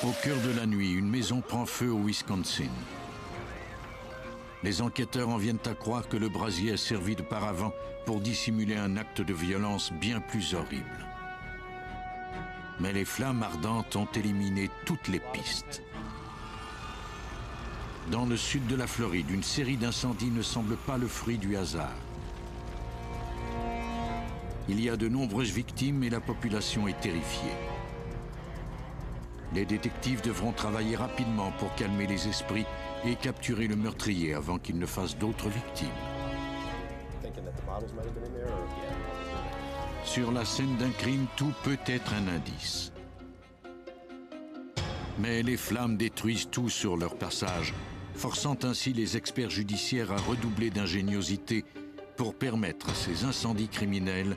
Au cœur de la nuit, une maison prend feu au Wisconsin. Les enquêteurs en viennent à croire que le brasier a servi de paravent pour dissimuler un acte de violence bien plus horrible. Mais les flammes ardentes ont éliminé toutes les pistes. Dans le sud de la Floride, une série d'incendies ne semble pas le fruit du hasard. Il y a de nombreuses victimes et la population est terrifiée. Les détectives devront travailler rapidement pour calmer les esprits et capturer le meurtrier avant qu'il ne fasse d'autres victimes. Sur la scène d'un crime, tout peut être un indice. Mais les flammes détruisent tout sur leur passage, forçant ainsi les experts judiciaires à redoubler d'ingéniosité pour permettre à ces incendies criminels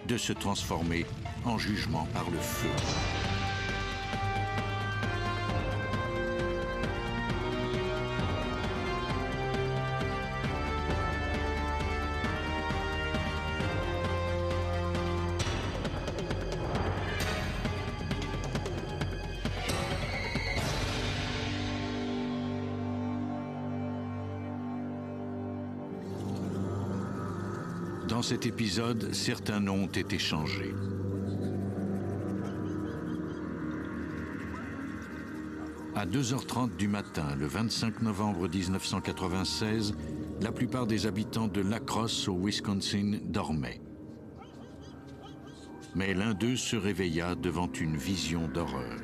de se transformer en jugement par le feu. Dans cet épisode, certains noms ont été changés. À 2h30 du matin, le 25 novembre 1996, la plupart des habitants de La Crosse, au Wisconsin, dormaient. Mais l'un d'eux se réveilla devant une vision d'horreur.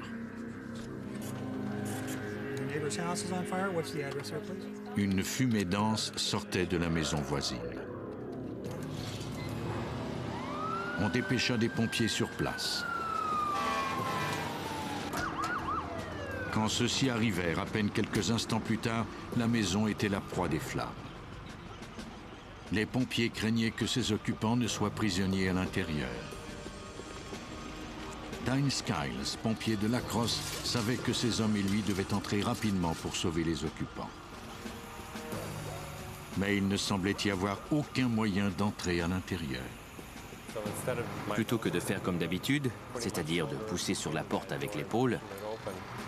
Une fumée dense sortait de la maison voisine. On dépêcha des pompiers sur place. Quand ceux-ci arrivèrent, à peine quelques instants plus tard, la maison était la proie des flammes. Les pompiers craignaient que ces occupants ne soient prisonniers à l'intérieur. Dine Skiles, pompier de La Crosse, savait que ces hommes et lui devaient entrer rapidement pour sauver les occupants. Mais il ne semblait y avoir aucun moyen d'entrer à l'intérieur. Plutôt que de faire comme d'habitude, c'est-à-dire de pousser sur la porte avec l'épaule,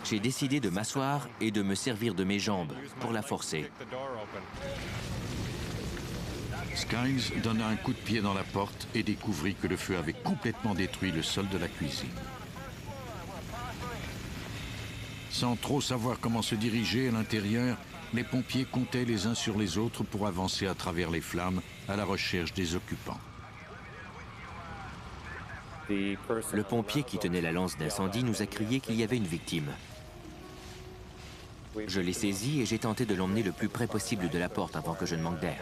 j'ai décidé de m'asseoir et de me servir de mes jambes pour la forcer. Skiles donna un coup de pied dans la porte et découvrit que le feu avait complètement détruit le sol de la cuisine. Sans trop savoir comment se diriger à l'intérieur, les pompiers comptaient les uns sur les autres pour avancer à travers les flammes à la recherche des occupants. Le pompier qui tenait la lance d'incendie nous a crié qu'il y avait une victime. Je l'ai saisi et j'ai tenté de l'emmener le plus près possible de la porte avant que je ne manque d'air.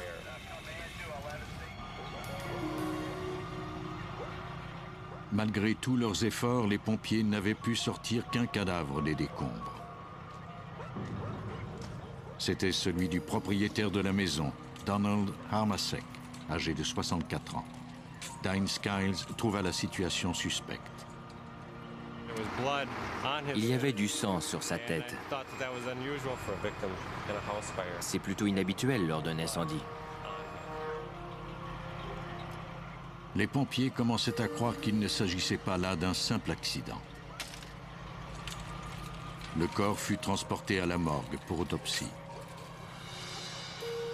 Malgré tous leurs efforts, les pompiers n'avaient pu sortir qu'un cadavre des décombres. C'était celui du propriétaire de la maison, Donald Harmasek, âgé de 64 ans. Dine Skiles trouva la situation suspecte. Il y avait du sang sur sa tête. C'est plutôt inhabituel lors d'un incendie. Les pompiers commençaient à croire qu'il ne s'agissait pas là d'un simple accident. Le corps fut transporté à la morgue pour autopsie.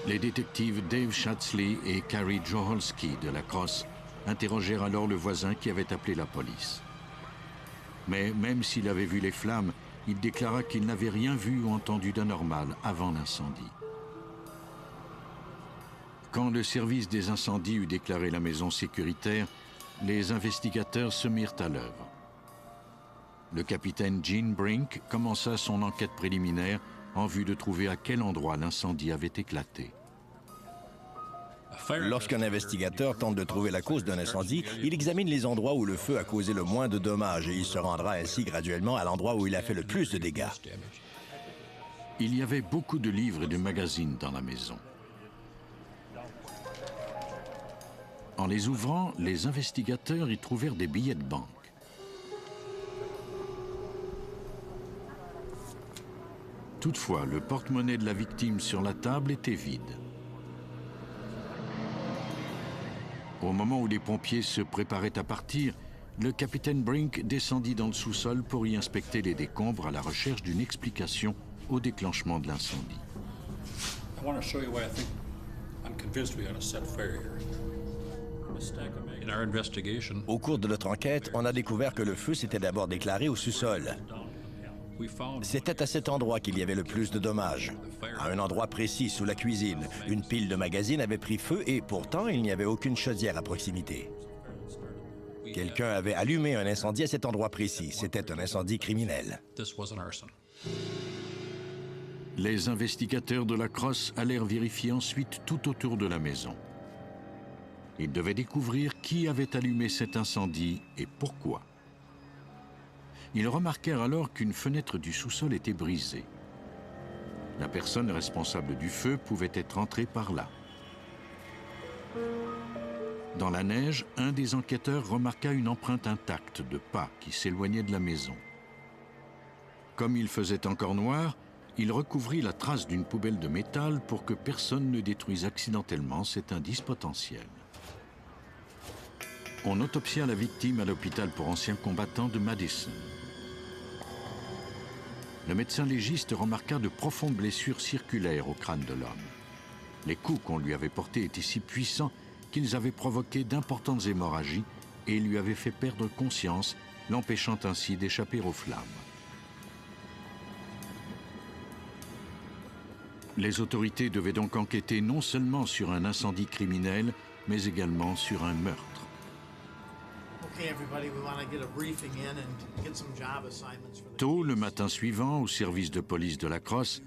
Les détectives Dave Schatzley et Carrie Joholski de La Crosse interrogèrent alors le voisin qui avait appelé la police. Mais même s'il avait vu les flammes, il déclara qu'il n'avait rien vu ou entendu d'anormal avant l'incendie. Quand le service des incendies eut déclaré la maison sécuritaire, les investigateurs se mirent à l'œuvre. Le capitaine Gene Brink commença son enquête préliminaire en vue de trouver à quel endroit l'incendie avait éclaté. Lorsqu'un investigateur tente de trouver la cause d'un incendie, il examine les endroits où le feu a causé le moins de dommages et il se rendra ainsi graduellement à l'endroit où il a fait le plus de dégâts. Il y avait beaucoup de livres et de magazines dans la maison. En les ouvrant, les investigateurs y trouvèrent des billets de banque. Toutefois, le porte-monnaie de la victime sur la table était vide. Au moment où les pompiers se préparaient à partir, le capitaine Brink descendit dans le sous-sol pour y inspecter les décombres à la recherche d'une explication au déclenchement de l'incendie. I want to show you why I think I'm convinced we ought to set fire here. In our investigation, Au cours de notre enquête, on a découvert que le feu s'était d'abord déclaré au sous-sol. we found C'était à cet endroit qu'il y avait le plus de dommages. À un endroit précis, sous la cuisine, une pile de magazines avait pris feu et pourtant, il n'y avait aucune chaudière à proximité. Quelqu'un avait allumé un incendie à cet endroit précis. C'était un incendie criminel. this was an arson. Les investigateurs de la Crosse allèrent vérifier ensuite tout autour de la maison. Ils devaient découvrir qui avait allumé cet incendie et pourquoi. Ils remarquèrent alors qu'une fenêtre du sous-sol était brisée. La personne responsable du feu pouvait être entrée par là. Dans la neige, un des enquêteurs remarqua une empreinte intacte de pas qui s'éloignait de la maison. Comme il faisait encore noir, il recouvrit la trace d'une poubelle de métal pour que personne ne détruise accidentellement cet indice potentiel. On autopsia la victime à l'hôpital pour anciens combattants de Madison. Le médecin légiste remarqua de profondes blessures circulaires au crâne de l'homme. Les coups qu'on lui avait portés étaient si puissants qu'ils avaient provoqué d'importantes hémorragies et lui avaient fait perdre conscience, l'empêchant ainsi d'échapper aux flammes. Les autorités devaient donc enquêter non seulement sur un incendie criminel, mais également sur un meurtre. Tôt le matin suivant, au service de police de la Crosse,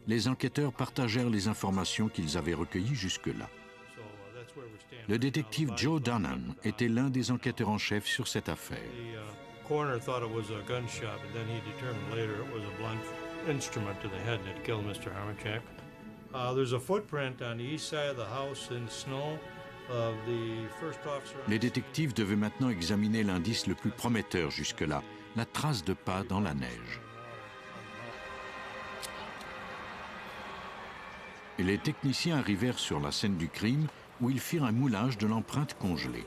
les enquêteurs partagèrent les informations qu'ils avaient recueillies jusque-là. Le détective Joe Donnan était l'un des enquêteurs en chef sur cette affaire. The coroner thought it was a gunshot, but then he determined later it was a blunt instrument to the head that killed Mr. Harmachek. There's a footprint on the east side of the house in snow of the first officer. Les détectives devaient maintenant examiner l'indice le plus prometteur jusque-là, la trace de pas dans la neige. Et les techniciens arrivèrent sur la scène du crime où ils firent un moulage de l'empreinte congelée.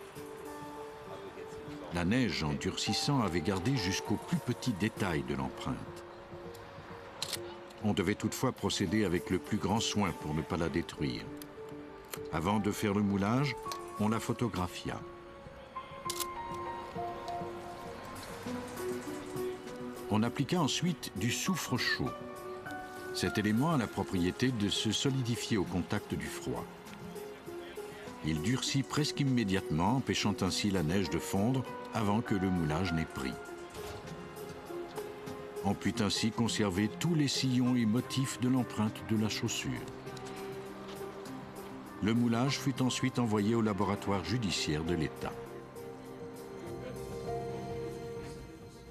La neige, en durcissant, avait gardé jusqu'au plus petit détail de l'empreinte. On devait toutefois procéder avec le plus grand soin pour ne pas la détruire. Avant de faire le moulage, on la photographia. On appliqua ensuite du soufre chaud. Cet élément a la propriété de se solidifier au contact du froid. Il durcit presque immédiatement, empêchant ainsi la neige de fondre avant que le moulage n'ait pris. On put ainsi conserver tous les sillons et motifs de l'empreinte de la chaussure. Le moulage fut ensuite envoyé au laboratoire judiciaire de l'État.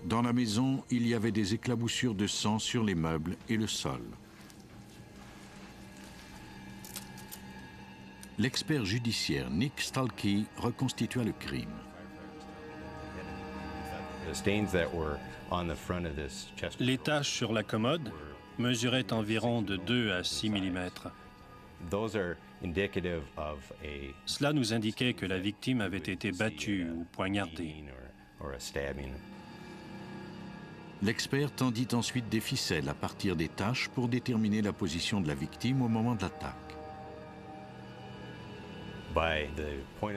Dans la maison, il y avait des éclaboussures de sang sur les meubles et le sol. L'expert judiciaire Nick Stalkey reconstitua le crime. Les taches sur la commode mesuraient environ de 2 à 6 mm. Cela nous indiquait que la victime avait été battue ou poignardée. L'expert tendit ensuite des ficelles à partir des taches pour déterminer la position de la victime au moment de l'attaque.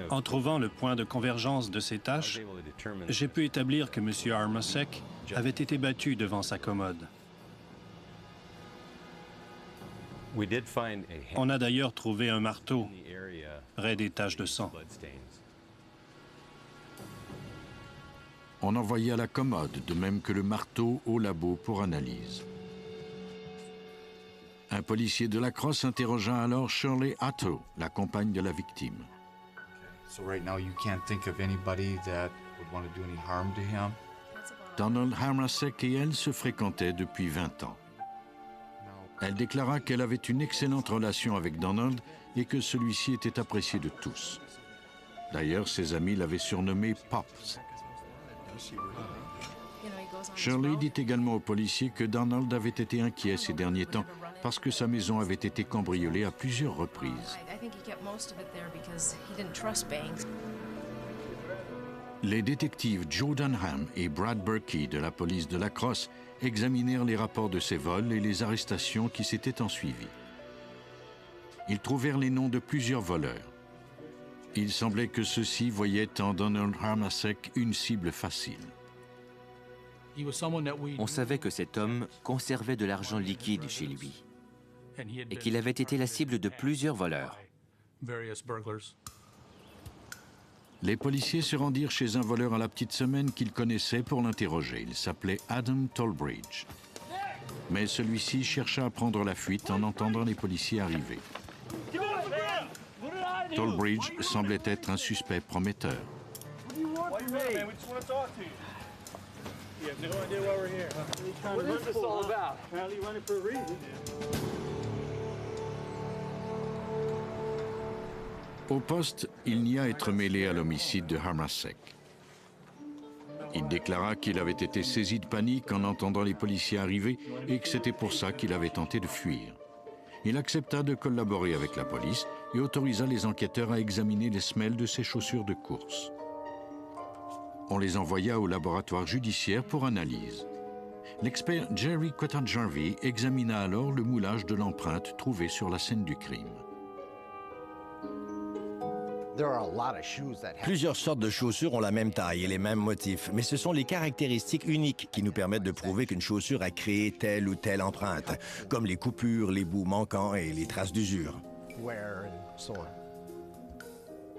En trouvant le point de convergence de ces taches, j'ai pu établir que M. Harmachek avait été battu devant sa commode. On a d'ailleurs trouvé un marteau près des taches de sang. On envoya la commode, de même que le marteau, au labo pour analyse. Un policier de la Crosse interrogea alors Shirley Atto, la compagne de la victime. So right now you can't think of anybody that would want to do any harm to him? Donald Harmachek et elle se fréquentaient depuis 20 ans. Elle déclara qu'elle avait une excellente relation avec Donald et que celui-ci était apprécié de tous. D'ailleurs, ses amis l'avaient surnommé Pops. Shirley dit également aux policiers que Donald avait été inquiet ces derniers temps parce que sa maison avait été cambriolée à plusieurs reprises. Les détectives Joe Dunham et Brad Berkey de la police de La Crosse examinèrent les rapports de ces vols et les arrestations qui s'étaient ensuivies. Ils trouvèrent les noms de plusieurs voleurs. Il semblait que ceux-ci voyaient en Donald Harmasek une cible facile. On savait que cet homme conservait de l'argent liquide chez lui et qu'il avait été la cible de plusieurs voleurs. Les policiers se rendirent chez un voleur à la petite semaine qu'ils connaissaient pour l'interroger. Il s'appelait Adam Tolbridge. Mais celui-ci chercha à prendre la fuite en entendant les policiers arriver. Tolbridge semblait être un suspect prometteur. Au poste, il nia être mêlé à l'homicide de Harmasek. Il déclara qu'il avait été saisi de panique en entendant les policiers arriver et que c'était pour ça qu'il avait tenté de fuir. Il accepta de collaborer avec la police et autorisa les enquêteurs à examiner les semelles de ses chaussures de course. On les envoya au laboratoire judiciaire pour analyse. L'expert Jerry Cotard-Jarvie examina alors le moulage de l'empreinte trouvée sur la scène du crime. Plusieurs sortes de chaussures ont la même taille et les mêmes motifs, mais ce sont les caractéristiques uniques qui nous permettent de prouver qu'une chaussure a créé telle ou telle empreinte, comme les coupures, les bouts manquants et les traces d'usure.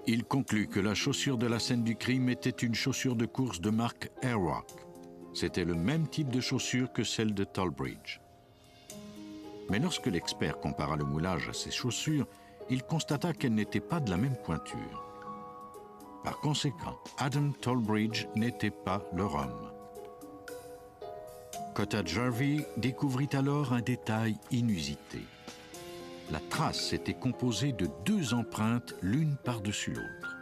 Il conclut que la chaussure de la scène du crime était une chaussure de course de marque Airrock. C'était le même type de chaussure que celle de Tolbridge. Mais lorsque l'expert compara le moulage à ces chaussures, il constata qu'elles n'étaient pas de la même pointure. Par conséquent, Adam Tolbridge n'était pas leur homme. Cotard-Jarvie découvrit alors un détail inusité. La trace était composée de 2 empreintes l'une par-dessus l'autre.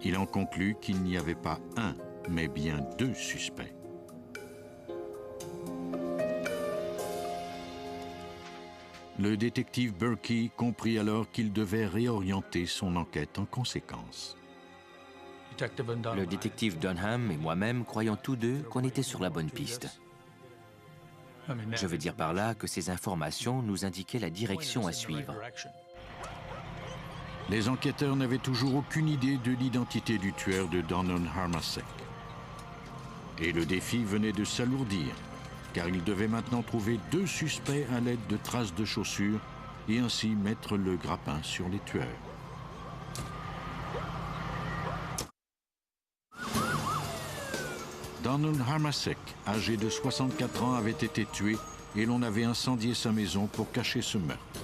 Il en conclut qu'il n'y avait pas un, mais bien 2 suspects. Le détective Berkey comprit alors qu'il devait réorienter son enquête en conséquence. Le détective Dunham et moi-même croyons tous deux qu'on était sur la bonne piste. Je veux dire par là que ces informations nous indiquaient la direction à suivre. Les enquêteurs n'avaient toujours aucune idée de l'identité du tueur de Donald Harmasek. Et le défi venait de s'alourdir, car ils devaient maintenant trouver 2 suspects à l'aide de traces de chaussures et ainsi mettre le grappin sur les tueurs. Donald Harmasek, âgé de 64 ans, avait été tué et l'on avait incendié sa maison pour cacher ce meurtre.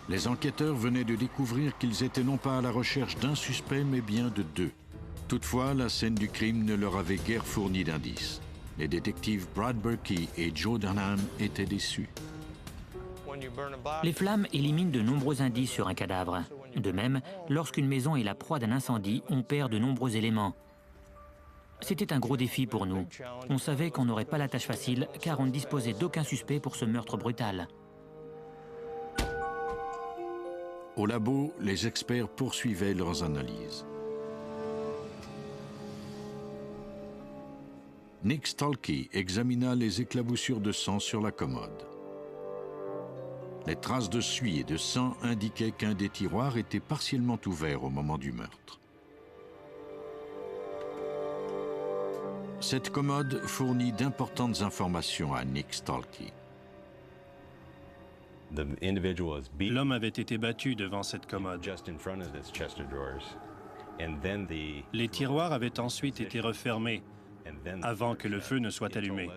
Les enquêteurs venaient de découvrir qu'ils étaient non pas à la recherche d'un suspect, mais bien de 2. Toutefois, la scène du crime ne leur avait guère fourni d'indices. Les détectives Brad Berkey et Joe Dunham étaient déçus. Les flammes éliminent de nombreux indices sur un cadavre. De même, lorsqu'une maison est la proie d'un incendie, on perd de nombreux éléments. C'était un gros défi pour nous. On savait qu'on n'aurait pas la tâche facile, car on ne disposait d'aucun suspect pour ce meurtre brutal. Au labo, les experts poursuivaient leurs analyses. Nick Stalky examina les éclaboussures de sang sur la commode. Les traces de suie et de sang indiquaient qu'un des tiroirs était partiellement ouvert au moment du meurtre. Cette commode fournit d'importantes informations à Nick Stalky. L'homme avait été battu devant cette commode. Les tiroirs avaient ensuite été refermés avant que le feu ne soit allumé.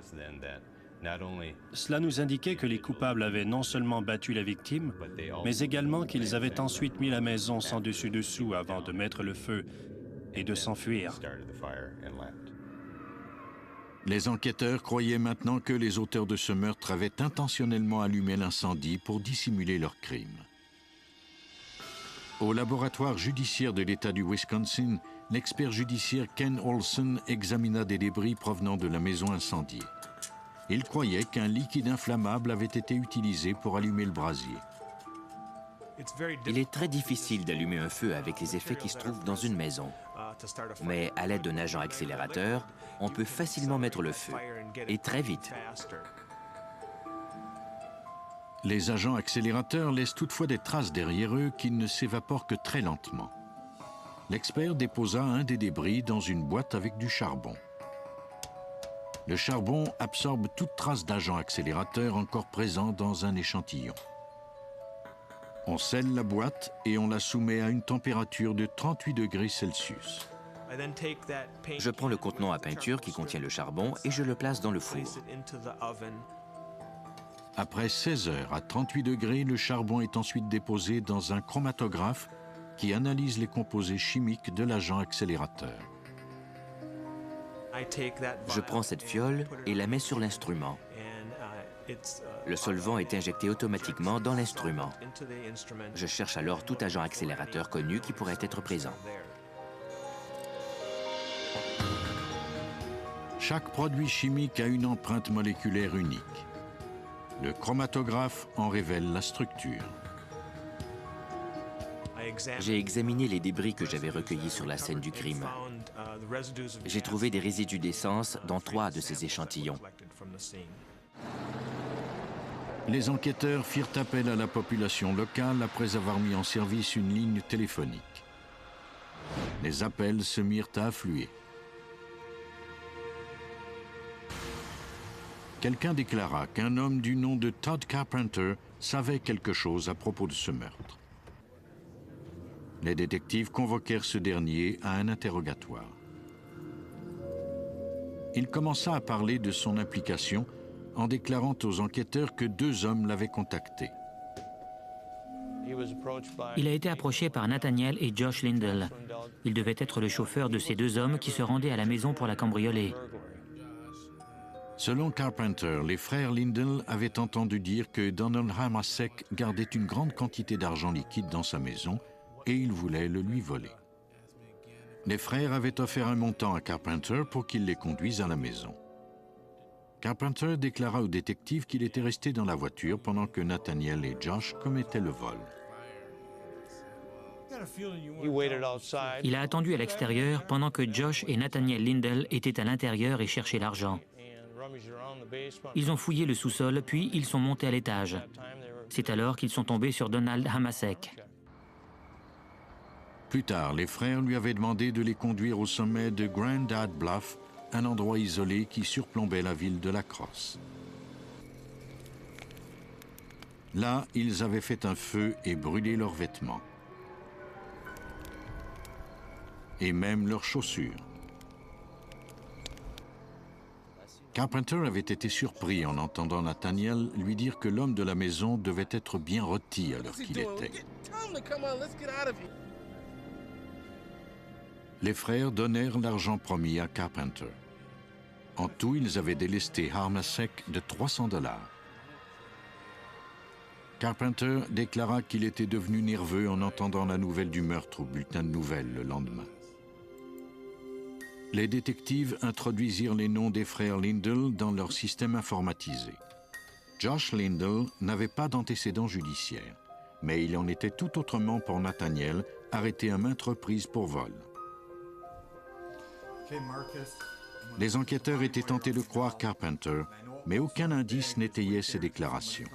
Cela nous indiquait que les coupables avaient non seulement battu la victime, mais également qu'ils avaient ensuite mis la maison sans dessus-dessous avant de mettre le feu et de s'enfuir. Les enquêteurs croyaient maintenant que les auteurs de ce meurtre avaient intentionnellement allumé l'incendie pour dissimuler leur crime. Au laboratoire judiciaire de l'État du Wisconsin, l'expert judiciaire Ken Olson examina des débris provenant de la maison incendiée. Il croyait qu'un liquide inflammable avait été utilisé pour allumer le brasier. Il est très difficile d'allumer un feu avec les effets qui se trouvent dans une maison. Mais à l'aide d'un agent accélérateur, on peut facilement mettre le feu, et très vite. Les agents accélérateurs laissent toutefois des traces derrière eux qui ne s'évaporent que très lentement. L'expert déposa un des débris dans une boîte avec du charbon. Le charbon absorbe toute trace d'agent accélérateur encore présent dans un échantillon. On scelle la boîte et on la soumet à une température de 38 degrés Celsius. Je prends le contenant à peinture qui contient le charbon et je le place dans le four. Après 16 heures à 38 degrés, le charbon est ensuite déposé dans un chromatographe qui analyse les composés chimiques de l'agent accélérateur. Je prends cette fiole et la mets sur l'instrument. Le solvant est injecté automatiquement dans l'instrument. Je cherche alors tout agent accélérateur connu qui pourrait être présent. Chaque produit chimique a une empreinte moléculaire unique. Le chromatographe en révèle la structure. J'ai examiné les débris que j'avais recueillis sur la scène du crime. J'ai trouvé des résidus d'essence dans 3 de ces échantillons. Les enquêteurs firent appel à la population locale après avoir mis en service une ligne téléphonique. Les appels se mirent à affluer. Quelqu'un déclara qu'un homme du nom de Todd Carpenter savait quelque chose à propos de ce meurtre. Les détectives convoquèrent ce dernier à un interrogatoire. Il commença à parler de son implication en déclarant aux enquêteurs que 2 hommes l'avaient contacté. Il a été approché par Nathaniel et Josh Lindell. Il devait être le chauffeur de ces 2 hommes qui se rendaient à la maison pour la cambrioler. Selon Carpenter, les frères Lindell avaient entendu dire que Donald Hamasek gardait une grande quantité d'argent liquide dans sa maison et il voulait le lui voler. Les frères avaient offert un montant à Carpenter pour qu'il les conduise à la maison. Carpenter déclara au détective qu'il était resté dans la voiture pendant que Nathaniel et Josh commettaient le vol. Il a attendu à l'extérieur pendant que Josh et Nathaniel Lindell étaient à l'intérieur et cherchaient l'argent. Ils ont fouillé le sous-sol, puis ils sont montés à l'étage. C'est alors qu'ils sont tombés sur Donald Hamasek. Plus tard, les frères lui avaient demandé de les conduire au sommet de Grandad Bluff, un endroit isolé qui surplombait la ville de La Crosse. Là, ils avaient fait un feu et brûlé leurs vêtements. Et même leurs chaussures. Carpenter avait été surpris en entendant Nathaniel lui dire que l'homme de la maison devait être bien rôti à l'heure qu'il était. Les frères donnèrent l'argent promis à Carpenter. En tout, ils avaient délesté Hamasek de $300. Carpenter déclara qu'il était devenu nerveux en entendant la nouvelle du meurtre au bulletin de nouvelles le lendemain. Les détectives introduisirent les noms des frères Lindell dans leur système informatisé. Josh Lindell n'avait pas d'antécédents judiciaires, mais il en était tout autrement pour Nathaniel, arrêté à maintes reprises pour vol. Les enquêteurs étaient tentés de croire Carpenter, mais aucun indice n'étayait ces déclarations.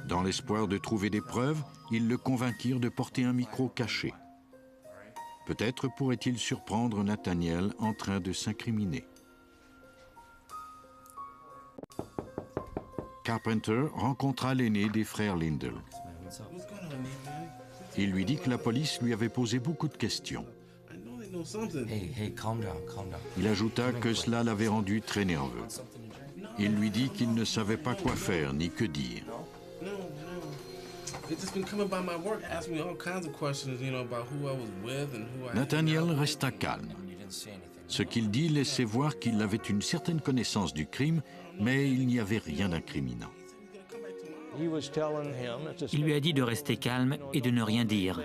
Dans l'espoir de trouver des preuves, ils le convainquirent de porter un micro caché. Peut-être pourrait-il surprendre Nathaniel en train de s'incriminer. Carpenter rencontra l'aîné des frères Lindell. Il lui dit que la police lui avait posé beaucoup de questions. Il ajouta que cela l'avait rendu très nerveux. Il lui dit qu'il ne savait pas quoi faire ni que dire. Nathaniel resta calme. Ce qu'il dit laissait voir qu'il avait une certaine connaissance du crime, mais il n'y avait rien d'incriminant. Il lui a dit de rester calme et de ne rien dire.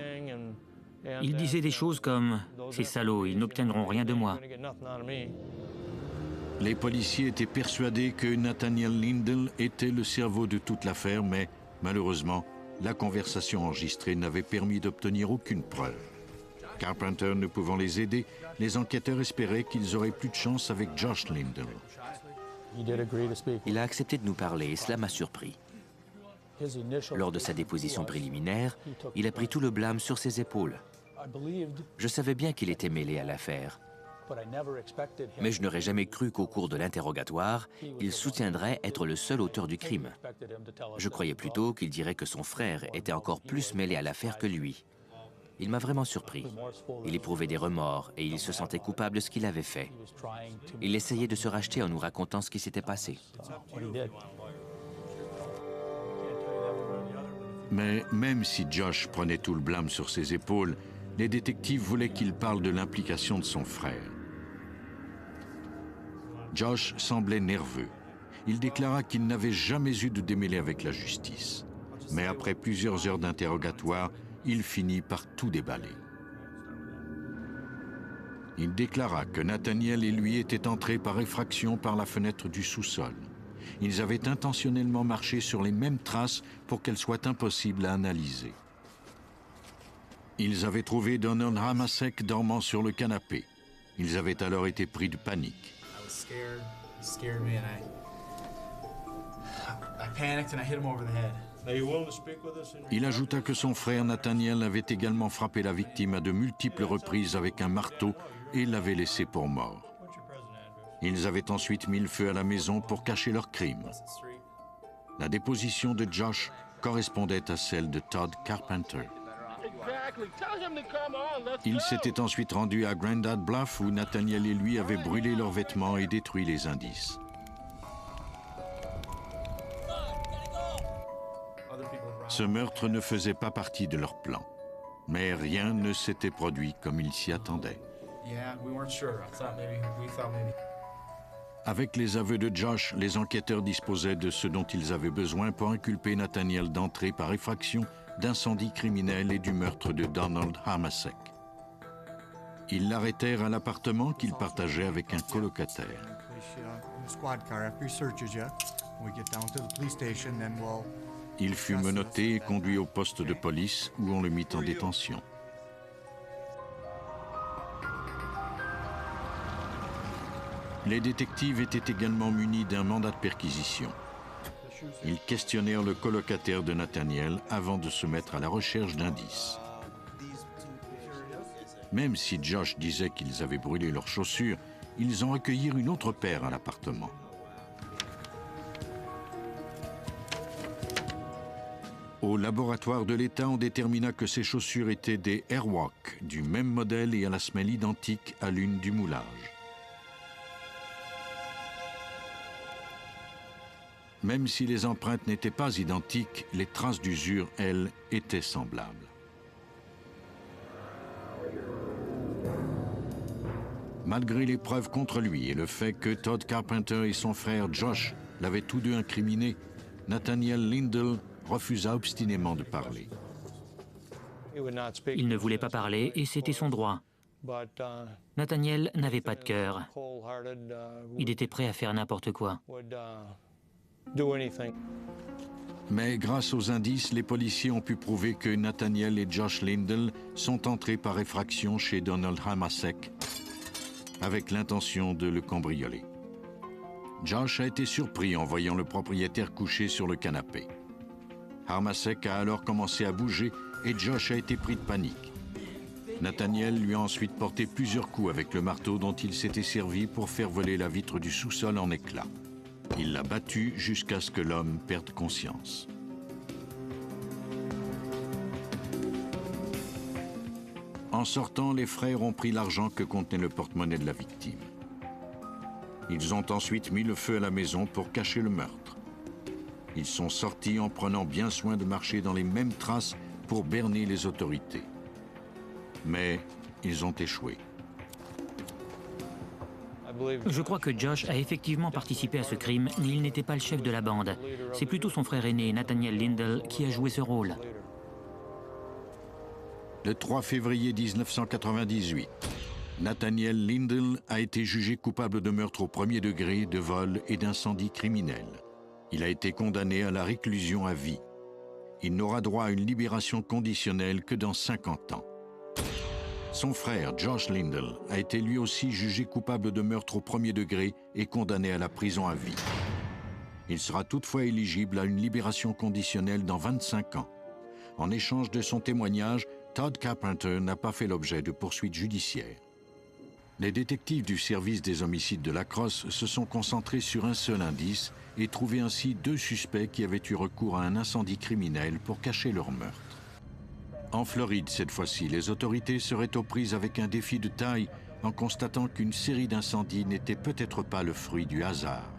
Il disait des choses comme « Ces salauds, ils n'obtiendront rien de moi ». Les policiers étaient persuadés que Nathaniel Lindell était le cerveau de toute l'affaire, mais Malheureusement, la conversation enregistrée n'avait permis d'obtenir aucune preuve. Carpenter ne pouvant les aider, les enquêteurs espéraient qu'ils auraient plus de chance avec Josh Lindell. Il a accepté de nous parler et cela m'a surpris. Lors de sa déposition préliminaire, il a pris tout le blâme sur ses épaules. Je savais bien qu'il était mêlé à l'affaire, mais je n'aurais jamais cru qu'au cours de l'interrogatoire, il soutiendrait être le seul auteur du crime. Je croyais plutôt qu'il dirait que son frère était encore plus mêlé à l'affaire que lui. Il m'a vraiment surpris. Il éprouvait des remords et il se sentait coupable de ce qu'il avait fait. Il essayait de se racheter en nous racontant ce qui s'était passé. Mais même si Josh prenait tout le blâme sur ses épaules, les détectives voulaient qu'il parle de l'implication de son frère. Josh semblait nerveux. Il déclara qu'il n'avait jamais eu de démêlé avec la justice. Mais après plusieurs heures d'interrogatoire, il finit par tout déballer. Il déclara que Nathaniel et lui étaient entrés par effraction par la fenêtre du sous-sol. Ils avaient intentionnellement marché sur les mêmes traces pour qu'elles soient impossibles à analyser. Ils avaient trouvé Donald Hamasek dormant sur le canapé. Ils avaient alors été pris de panique. Il ajouta que son frère Nathaniel avait également frappé la victime à de multiples reprises avec un marteau et l'avait laissé pour mort. Ils avaient ensuite mis le feu à la maison pour cacher leur crime. La déposition de Josh correspondait à celle de Todd Carpenter. Il s'était ensuite rendu à Grandad Bluff où Nathaniel et lui avaient brûlé leurs vêtements et détruit les indices. Ce meurtre ne faisait pas partie de leur plan, mais rien ne s'était produit comme ils s'y attendaient. Avec les aveux de Josh, les enquêteurs disposaient de ce dont ils avaient besoin pour inculper Nathaniel d'entrer par effraction, d'incendie criminel et du meurtre de Donald Hamasek. Ils l'arrêtèrent à l'appartement qu'il partageait avec un colocataire. Il fut menotté et conduit au poste de police où on le mit en détention. Les détectives étaient également munis d'un mandat de perquisition. Ils questionnèrent le colocataire de Nathaniel avant de se mettre à la recherche d'indices. Même si Josh disait qu'ils avaient brûlé leurs chaussures, ils en recueillirent une autre paire à l'appartement. Au laboratoire de l'État, on détermina que ces chaussures étaient des Airwalk, du même modèle et à la semelle identique à l'une du moulage. Même si les empreintes n'étaient pas identiques, les traces d'usure, elles, étaient semblables. Malgré les preuves contre lui et le fait que Todd Carpenter et son frère Josh l'avaient tous deux incriminé, Nathaniel Lindell refusa obstinément de parler. Il ne voulait pas parler et c'était son droit. Nathaniel n'avait pas de cœur. Il était prêt à faire n'importe quoi. Mais grâce aux indices, les policiers ont pu prouver que Nathaniel et Josh Lindell sont entrés par effraction chez Donald Hamasek avec l'intention de le cambrioler. Josh a été surpris en voyant le propriétaire couché sur le canapé. Hamasek a alors commencé à bouger et Josh a été pris de panique. Nathaniel lui a ensuite porté plusieurs coups avec le marteau dont il s'était servi pour faire voler la vitre du sous-sol en éclats. Il l'a battu jusqu'à ce que l'homme perde conscience. En sortant, les frères ont pris l'argent que contenait le porte-monnaie de la victime. Ils ont ensuite mis le feu à la maison pour cacher le meurtre. Ils sont sortis en prenant bien soin de marcher dans les mêmes traces pour berner les autorités. Mais ils ont échoué. Je crois que Josh a effectivement participé à ce crime, mais il n'était pas le chef de la bande. C'est plutôt son frère aîné, Nathaniel Lindell, qui a joué ce rôle. Le 3 février 1998, Nathaniel Lindell a été jugé coupable de meurtre au premier degré, de vol et d'incendie criminel. Il a été condamné à la réclusion à vie. Il n'aura droit à une libération conditionnelle que dans 50 ans. Son frère, Josh Lindell, a été lui aussi jugé coupable de meurtre au premier degré et condamné à la prison à vie. Il sera toutefois éligible à une libération conditionnelle dans 25 ans. En échange de son témoignage, Todd Carpenter n'a pas fait l'objet de poursuites judiciaires. Les détectives du service des homicides de La Crosse se sont concentrés sur un seul indice et trouvé ainsi 2 suspects qui avaient eu recours à un incendie criminel pour cacher leur meurtre. En Floride, cette fois-ci, les autorités seraient aux prises avec un défi de taille en constatant qu'une série d'incendies n'était peut-être pas le fruit du hasard.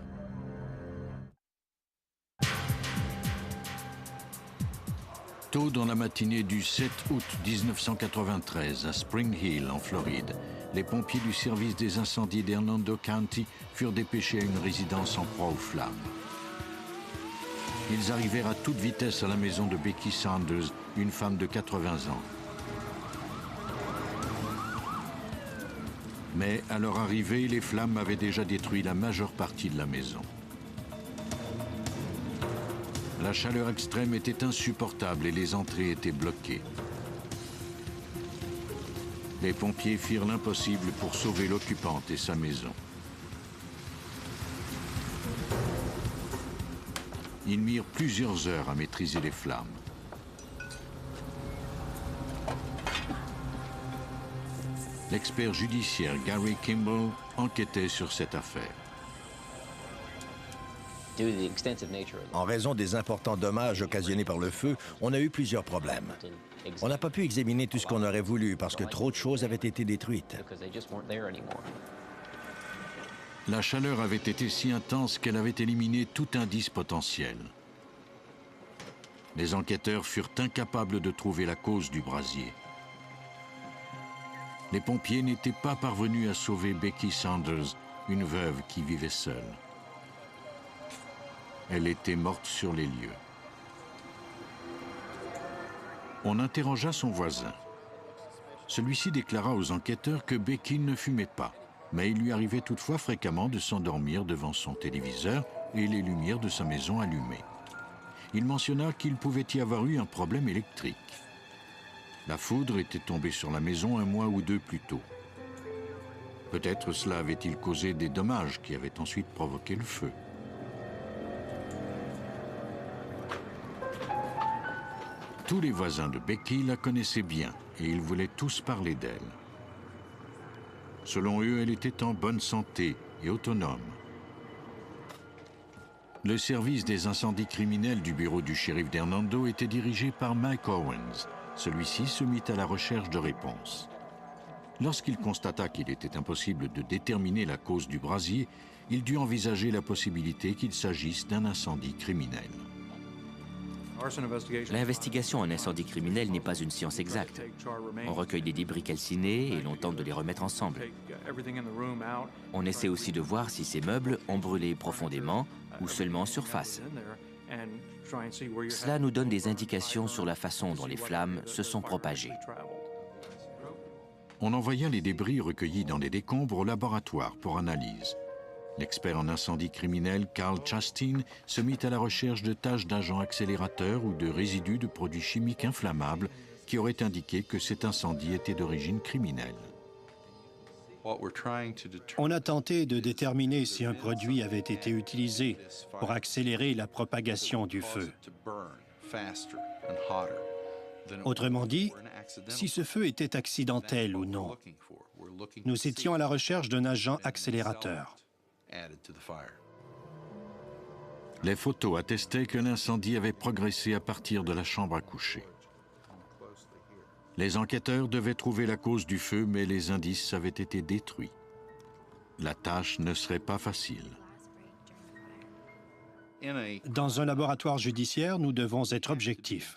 Tôt dans la matinée du 7 août 1993, à Spring Hill, en Floride, les pompiers du service des incendies d'Hernando County furent dépêchés à une résidence en proie aux flammes. Ils arrivèrent à toute vitesse à la maison de Becky Sanders, une femme de 80 ans. Mais à leur arrivée, les flammes avaient déjà détruit la majeure partie de la maison. La chaleur extrême était insupportable et les entrées étaient bloquées. Les pompiers firent l'impossible pour sauver l'occupante et sa maison. Ils mirent plusieurs heures à maîtriser les flammes. L'expert judiciaire Gary Kimball enquêtait sur cette affaire. En raison des importants dommages occasionnés par le feu, on a eu plusieurs problèmes. On n'a pas pu examiner tout ce qu'on aurait voulu parce que trop de choses avaient été détruites. La chaleur avait été si intense qu'elle avait éliminé tout indice potentiel. Les enquêteurs furent incapables de trouver la cause du brasier. Les pompiers n'étaient pas parvenus à sauver Becky Sanders, une veuve qui vivait seule. Elle était morte sur les lieux. On interrogea son voisin. Celui-ci déclara aux enquêteurs que Becky ne fumait pas, mais il lui arrivait toutefois fréquemment de s'endormir devant son téléviseur et les lumières de sa maison allumées. Il mentionna qu'il pouvait y avoir eu un problème électrique. La foudre était tombée sur la maison 1 mois ou 2 plus tôt. Peut-être cela avait-il causé des dommages qui avaient ensuite provoqué le feu. Tous les voisins de Becky la connaissaient bien et ils voulaient tous parler d'elle. Selon eux, elle était en bonne santé et autonome. Le service des incendies criminels du bureau du shérif d'Hernando était dirigé par Mike Owens. Celui-ci se mit à la recherche de réponses. Lorsqu'il constata qu'il était impossible de déterminer la cause du brasier, il dut envisager la possibilité qu'il s'agisse d'un incendie criminel. L'investigation en incendie criminel n'est pas une science exacte. On recueille des débris calcinés et l'on tente de les remettre ensemble. On essaie aussi de voir si ces meubles ont brûlé profondément ou seulement en surface. Cela nous donne des indications sur la façon dont les flammes se sont propagées. On envoya les débris recueillis dans les décombres au laboratoire pour analyse. L'expert en incendie criminel Carl Chastain se mit à la recherche de taches d'agents accélérateurs ou de résidus de produits chimiques inflammables qui auraient indiqué que cet incendie était d'origine criminelle. On a tenté de déterminer si un produit avait été utilisé pour accélérer la propagation du feu. Autrement dit, si ce feu était accidentel ou non. Nous étions à la recherche d'un agent accélérateur. Les photos attestaient que l'incendie avait progressé à partir de la chambre à coucher. Les enquêteurs devaient trouver la cause du feu, mais les indices avaient été détruits. La tâche ne serait pas facile. Dans un laboratoire judiciaire, nous devons être objectifs.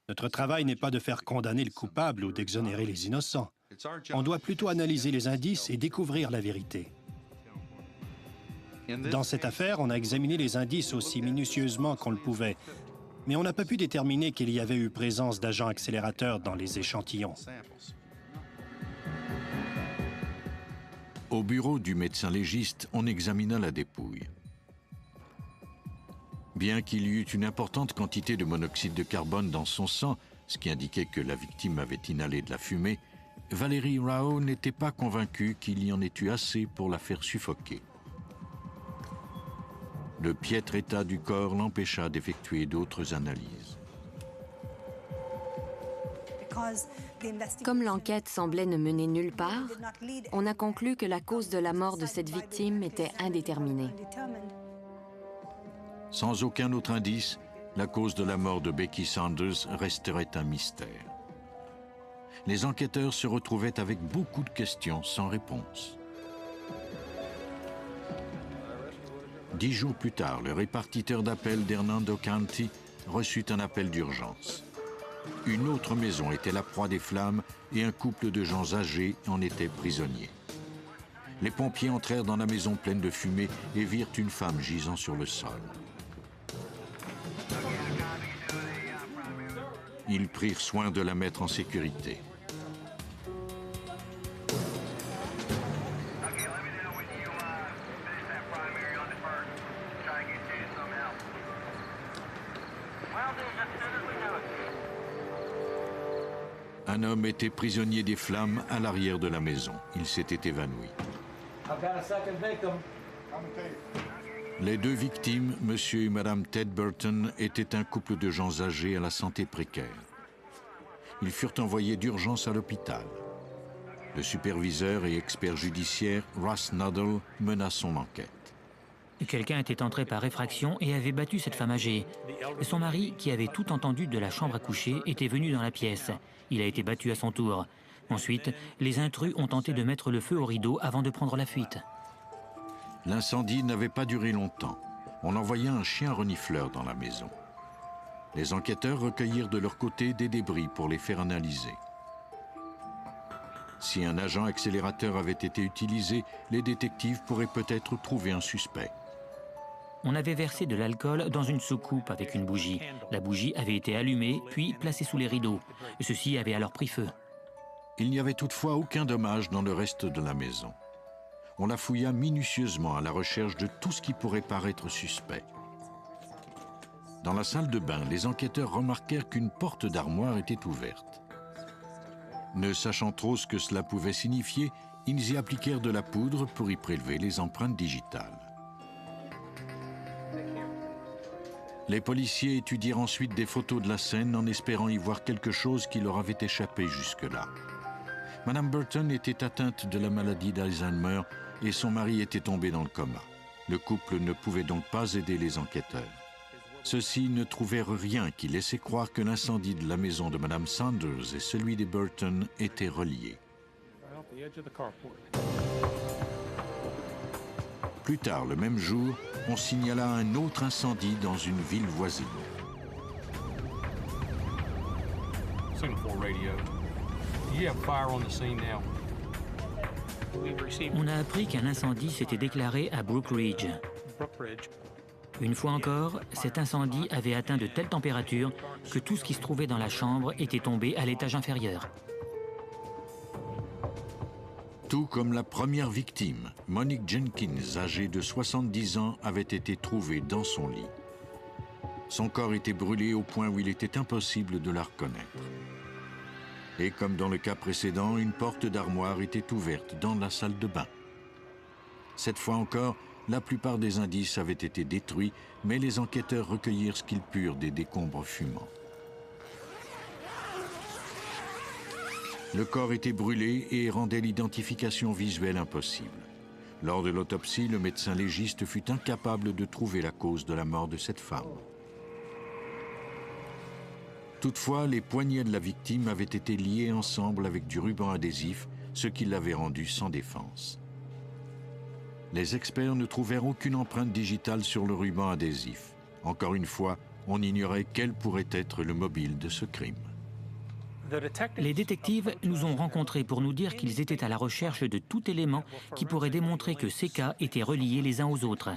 Notre travail n'est pas de faire condamner le coupable ou d'exonérer les innocents. On doit plutôt analyser les indices et découvrir la vérité. Dans cette affaire, on a examiné les indices aussi minutieusement qu'on le pouvait, mais on n'a pas pu déterminer qu'il y avait eu présence d'agents accélérateurs dans les échantillons. Au bureau du médecin légiste, on examina la dépouille. Bien qu'il y eut une importante quantité de monoxyde de carbone dans son sang, ce qui indiquait que la victime avait inhalé de la fumée, Valerie Rao n'était pas convaincue qu'il y en ait eu assez pour la faire suffoquer. Le piètre état du corps l'empêcha d'effectuer d'autres analyses. Comme l'enquête semblait ne mener nulle part, on a conclu que la cause de la mort de cette victime était indéterminée. Sans aucun autre indice, la cause de la mort de Becky Sanders resterait un mystère. Les enquêteurs se retrouvaient avec beaucoup de questions sans réponse. 10 jours plus tard, le répartiteur d'appel d'Hernando County reçut un appel d'urgence. Une autre maison était la proie des flammes et un couple de gens âgés en était prisonniers. Les pompiers entrèrent dans la maison pleine de fumée et virent une femme gisant sur le sol. Ils prirent soin de la mettre en sécurité. Un homme était prisonnier des flammes à l'arrière de la maison. Il s'était évanoui. Les deux victimes, monsieur et madame Ted Burton, étaient un couple de gens âgés à la santé précaire. Ils furent envoyés d'urgence à l'hôpital. Le superviseur et expert judiciaire Russ Nuttall mena son enquête. Quelqu'un était entré par effraction et avait battu cette femme âgée. Son mari, qui avait tout entendu de la chambre à coucher, était venu dans la pièce. Il a été battu à son tour. Ensuite, les intrus ont tenté de mettre le feu au rideau avant de prendre la fuite. L'incendie n'avait pas duré longtemps. On envoya un chien renifleur dans la maison. Les enquêteurs recueillirent de leur côté des débris pour les faire analyser. Si un agent accélérateur avait été utilisé, les détectives pourraient peut-être trouver un suspect. On avait versé de l'alcool dans une soucoupe avec une bougie. La bougie avait été allumée, puis placée sous les rideaux. Ceux-ci avaient alors pris feu. Il n'y avait toutefois aucun dommage dans le reste de la maison. On la fouilla minutieusement à la recherche de tout ce qui pourrait paraître suspect. Dans la salle de bain, les enquêteurs remarquèrent qu'une porte d'armoire était ouverte. Ne sachant trop ce que cela pouvait signifier, ils y appliquèrent de la poudre pour y prélever les empreintes digitales. Les policiers étudièrent ensuite des photos de la scène en espérant y voir quelque chose qui leur avait échappé jusque-là. Madame Burton était atteinte de la maladie d'Alzheimer et son mari était tombé dans le coma. Le couple ne pouvait donc pas aider les enquêteurs. Ceux-ci ne trouvèrent rien qui laissait croire que l'incendie de la maison de Madame Sanders et celui des Burton étaient reliés. Plus tard, le même jour, on signala un autre incendie dans une ville voisine. On a appris qu'un incendie s'était déclaré à Brook Ridge. Une fois encore, cet incendie avait atteint de telles températures que tout ce qui se trouvait dans la chambre était tombé à l'étage inférieur. Tout comme la première victime, Monique Jenkins, âgée de 70 ans, avait été trouvée dans son lit. Son corps était brûlé au point où il était impossible de la reconnaître. Et comme dans le cas précédent, une porte d'armoire était ouverte dans la salle de bain. Cette fois encore, la plupart des indices avaient été détruits, mais les enquêteurs recueillirent ce qu'ils purent des décombres fumants. Le corps était brûlé et rendait l'identification visuelle impossible. Lors de l'autopsie, le médecin légiste fut incapable de trouver la cause de la mort de cette femme. Toutefois, les poignets de la victime avaient été liés ensemble avec du ruban adhésif, ce qui l'avait rendue sans défense. Les experts ne trouvèrent aucune empreinte digitale sur le ruban adhésif. Encore une fois, on ignorait quel pourrait être le mobile de ce crime. Les détectives nous ont rencontrés pour nous dire qu'ils étaient à la recherche de tout élément qui pourrait démontrer que ces cas étaient reliés les uns aux autres.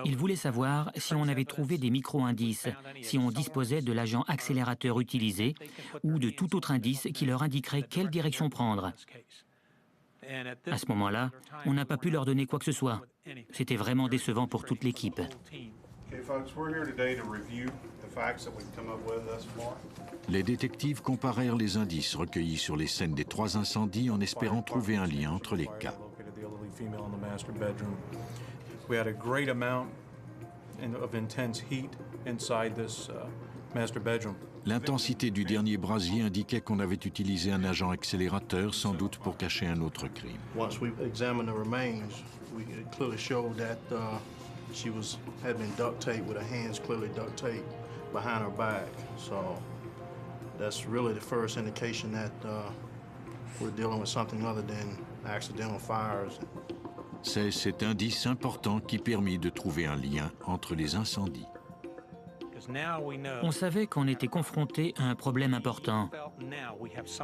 Ils voulaient savoir si on avait trouvé des micro-indices, si on disposait de l'agent accélérateur utilisé ou de tout autre indice qui leur indiquerait quelle direction prendre. À ce moment-là, on n'a pas pu leur donner quoi que ce soit. C'était vraiment décevant pour toute l'équipe. Les détectives comparèrent les indices recueillis sur les scènes des 3 incendies en espérant trouver un lien entre les cas. L'intensité du dernier brasier indiquait qu'on avait utilisé un agent accélérateur, sans doute pour cacher un autre crime. Had been duct taped with her hands clearly duct taped behind her back. So that's really the first indication that we're dealing with something other than accidental fires. C'est cet indice important qui permit de trouver un lien entre les incendies. On savait qu'on était confronté à un problème important.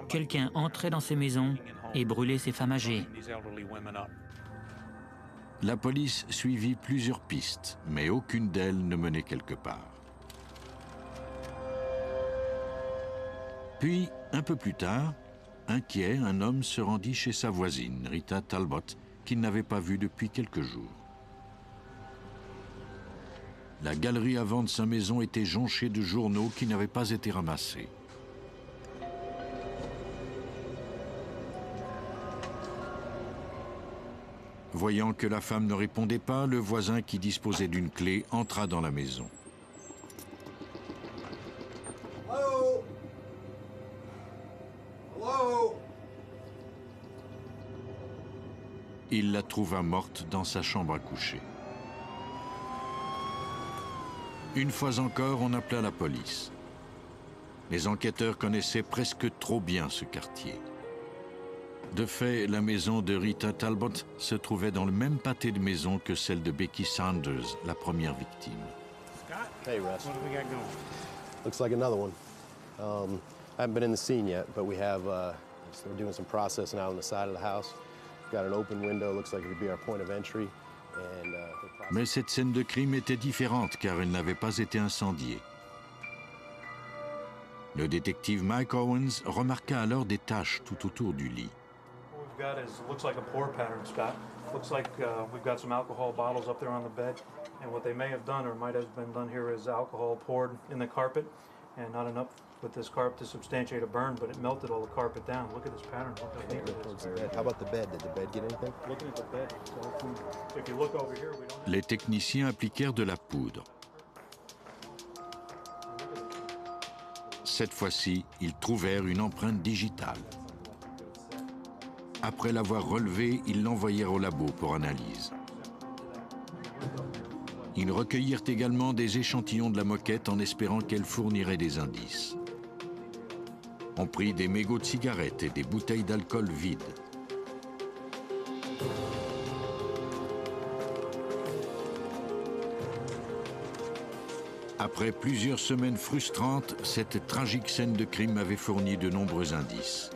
Quelqu'un entrait dans ces maisons et brûlait ces femmes âgées. La police suivit plusieurs pistes, mais aucune d'elles ne menait quelque part. Puis, un peu plus tard, inquiet, un homme se rendit chez sa voisine, Rita Talbot, qu'il n'avait pas vue depuis quelques jours. La galerie avant de sa maison était jonchée de journaux qui n'avaient pas été ramassés. Voyant que la femme ne répondait pas, le voisin qui disposait d'une clé entra dans la maison. Hello? Hello? Il la trouva morte dans sa chambre à coucher. Une fois encore, on appela la police. Les enquêteurs connaissaient presque trop bien ce quartier. De fait, la maison de Rita Talbot se trouvait dans le même pâté de maisons que celle de Becky Saunders, la première victime. Hey, Russ. What do we got going? Looks like another one. I haven't been in the scene yet, but we have, we're doing some processing out on the side of the house. We've got an open window, looks like it could be our point of entry. Mais cette scène de crime était différente car elle n'avait pas été incendiée. Le détective Mike Owens remarqua alors des taches tout autour du lit. What we've got is looks like a pour pattern, Scott. Looks like we've got some alcohol bottles up there on the bed, and what they may have done or might have been done here is alcohol poured in the carpet, and not enough with this carpet to substantiate a burn, but it melted all the carpet down. Look at this pattern. Look how deep it is. How about the bed? Did the bed get anything? Looking at the bed. If you look over here, we don't. Les techniciens appliquèrent de la poudre. Cette fois-ci, ils trouvèrent une empreinte digitale. Après l'avoir relevée, ils l'envoyèrent au labo pour analyse. Ils recueillirent également des échantillons de la moquette en espérant qu'elle fournirait des indices. On prit des mégots de cigarettes et des bouteilles d'alcool vides. Après plusieurs semaines frustrantes, cette tragique scène de crime avait fourni de nombreux indices.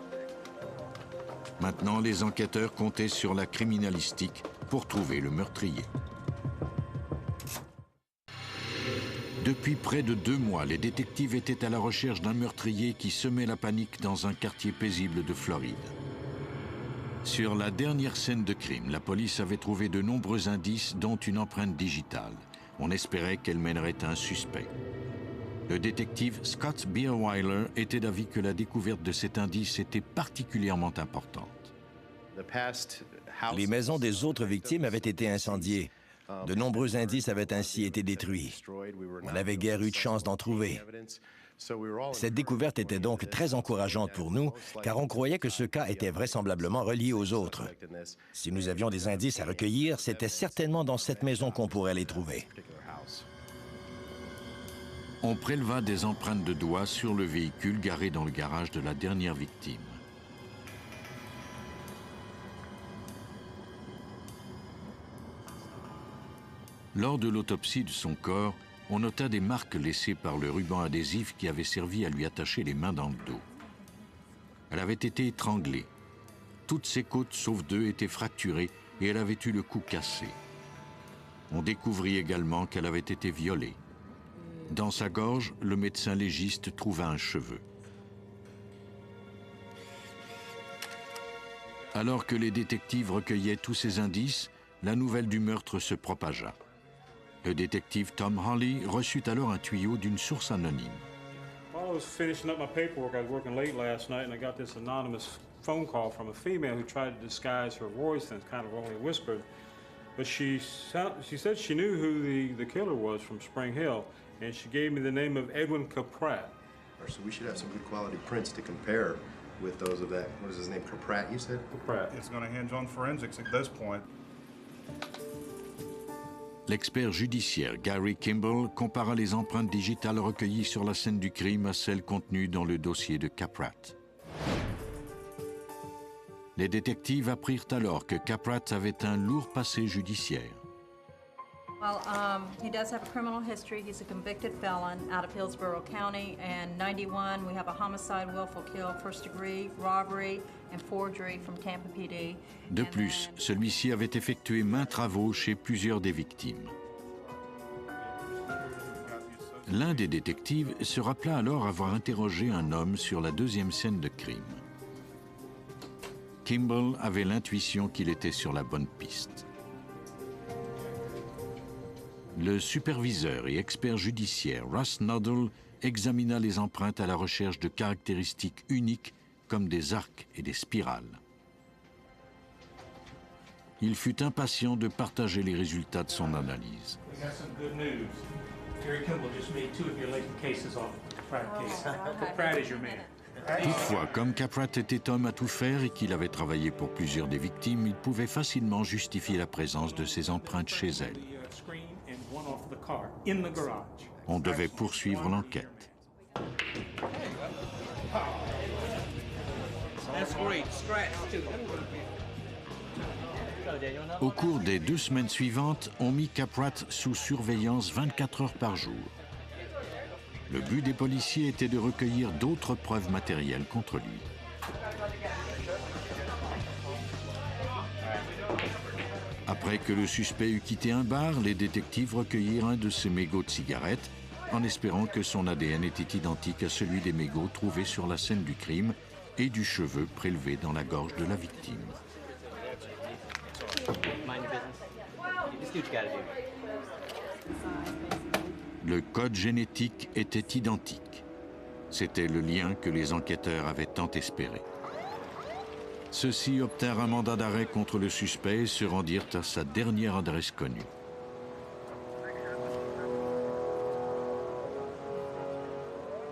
Maintenant, les enquêteurs comptaient sur la criminalistique pour trouver le meurtrier. Depuis près de 2 mois, les détectives étaient à la recherche d'un meurtrier qui semait la panique dans un quartier paisible de Floride. Sur la dernière scène de crime, la police avait trouvé de nombreux indices, dont une empreinte digitale. On espérait qu'elle mènerait à un suspect. Le détective Scott Bierweiler était d'avis que la découverte de cet indice était particulièrement importante. Les maisons des autres victimes avaient été incendiées. De nombreux indices avaient ainsi été détruits. On n'avait guère eu de chance d'en trouver. Cette découverte était donc très encourageante pour nous, car on croyait que ce cas était vraisemblablement relié aux autres. Si nous avions des indices à recueillir, c'était certainement dans cette maison qu'on pourrait les trouver. On préleva des empreintes de doigts sur le véhicule garé dans le garage de la dernière victime. Lors de l'autopsie de son corps, on nota des marques laissées par le ruban adhésif qui avait servi à lui attacher les mains dans le dos. Elle avait été étranglée. Toutes ses côtes, sauf 2, étaient fracturées et elle avait eu le cou cassé. On découvrit également qu'elle avait été violée. Dans sa gorge, le médecin légiste trouva un cheveu. Alors que les détectives recueillaient tous ces indices, la nouvelle du meurtre se propagea. Le détective Tom Hawley reçut alors un tuyau d'une source anonyme. While I was finishing up my paperwork, I was working late last night, and I got this anonymous phone call from a female who tried to disguise her voice and kind of only whispered. But she said she knew who the killer was from Spring Hill, and she gave me the name of Edwin Caprat. So we should have some good quality prints to compare with those of that, what is his name, Caprat, you said? Caprat. It's going to hinge on forensics at this point. L'expert judiciaire Gary Kimball compara les empreintes digitales recueillies sur la scène du crime à celles contenues dans le dossier de Caprat. Les détectives apprirent alors que Caprat avait un lourd passé judiciaire. Well, he does have a criminal history. He's a convicted felon out of Hillsborough County. And 91, we have a homicide, willful kill, first degree, robbery, and forgery from Tampa PD. De plus, celui-ci avait effectué maints travaux chez plusieurs des victimes. L'un des détectives se rappela alors avoir interrogé un homme sur la deuxième scène de crime. Kimball avait l'intuition qu'il était sur la bonne piste. Le superviseur et expert judiciaire Russ Noddle examina les empreintes à la recherche de caractéristiques uniques comme des arcs et des spirales. Il fut impatient de partager les résultats de son analyse. Toutefois, comme Caprat était homme à tout faire et qu'il avait travaillé pour plusieurs des victimes, il pouvait facilement justifier la présence de ces empreintes chez elles. On devait poursuivre l'enquête. Au cours des 2 semaines suivantes, on mit Caprat sous surveillance 24 heures par jour. Le but des policiers était de recueillir d'autres preuves matérielles contre lui. Après que le suspect eut quitté un bar, les détectives recueillirent un de ses mégots de cigarettes en espérant que son ADN était identique à celui des mégots trouvés sur la scène du crime et du cheveu prélevé dans la gorge de la victime. Le code génétique était identique. C'était le lien que les enquêteurs avaient tant espéré. Ceux-ci obtinrent un mandat d'arrêt contre le suspect et se rendirent à sa dernière adresse connue.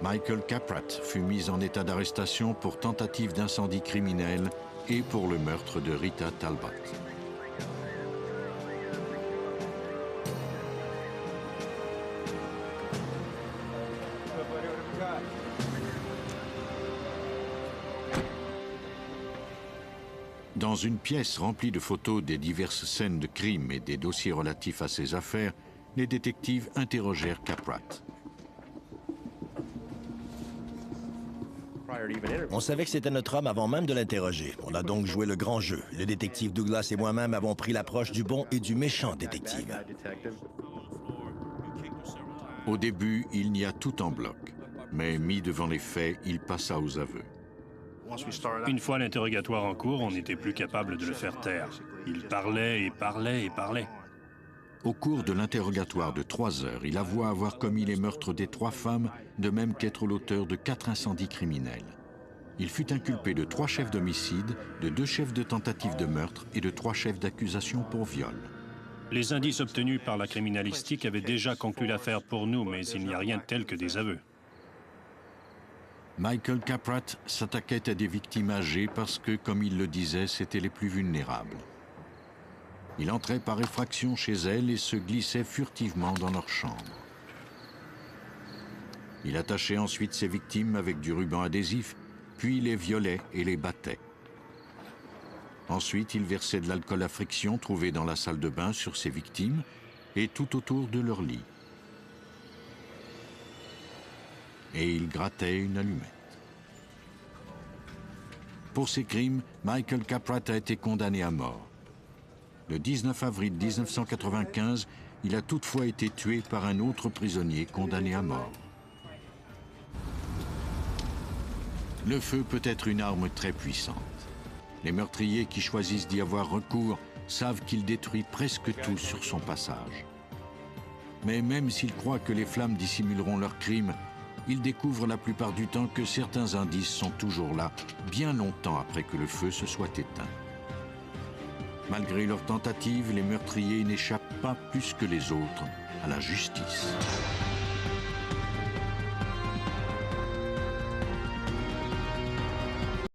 Michael Caprat fut mis en état d'arrestation pour tentative d'incendie criminel et pour le meurtre de Rita Talbot. Dans une pièce remplie de photos des diverses scènes de crime et des dossiers relatifs à ces affaires, les détectives interrogèrent Caprat. On savait que c'était notre homme avant même de l'interroger. On a donc joué le grand jeu. Le détective Douglas et moi-même avons pris l'approche du bon et du méchant détective. Au début, il nia tout en bloc. Mais mis devant les faits, il passa aux aveux. Une fois l'interrogatoire en cours, on n'était plus capable de le faire taire. Il parlait et parlait et parlait. Au cours de l'interrogatoire de 3 heures, il avoua avoir commis les meurtres des 3 femmes, de même qu'être l'auteur de 4 incendies criminels. Il fut inculpé de 3 chefs d'homicide, de 2 chefs de tentative de meurtre et de 3 chefs d'accusation pour viol. Les indices obtenus par la criminalistique avaient déjà conclu l'affaire pour nous, mais il n'y a rien de tel que des aveux. Michael Caprat s'attaquait à des victimes âgées parce que, comme il le disait, c'étaient les plus vulnérables. Il entrait par effraction chez elles et se glissait furtivement dans leur chambre. Il attachait ensuite ses victimes avec du ruban adhésif, puis les violait et les battait. Ensuite, il versait de l'alcool à friction trouvé dans la salle de bain sur ses victimes et tout autour de leur lit. Et il grattait une allumette. Pour ces crimes, Michael Caprat a été condamné à mort. Le 19 avril 1995, il a toutefois été tué par un autre prisonnier condamné à mort. Le feu peut être une arme très puissante. Les meurtriers qui choisissent d'y avoir recours savent qu'il détruit presque tout sur son passage. Mais même s'ils croient que les flammes dissimuleront leurs crimes, ils découvrent la plupart du temps que certains indices sont toujours là, bien longtemps après que le feu se soit éteint. Malgré leurs tentatives, les meurtriers n'échappent pas plus que les autres à la justice.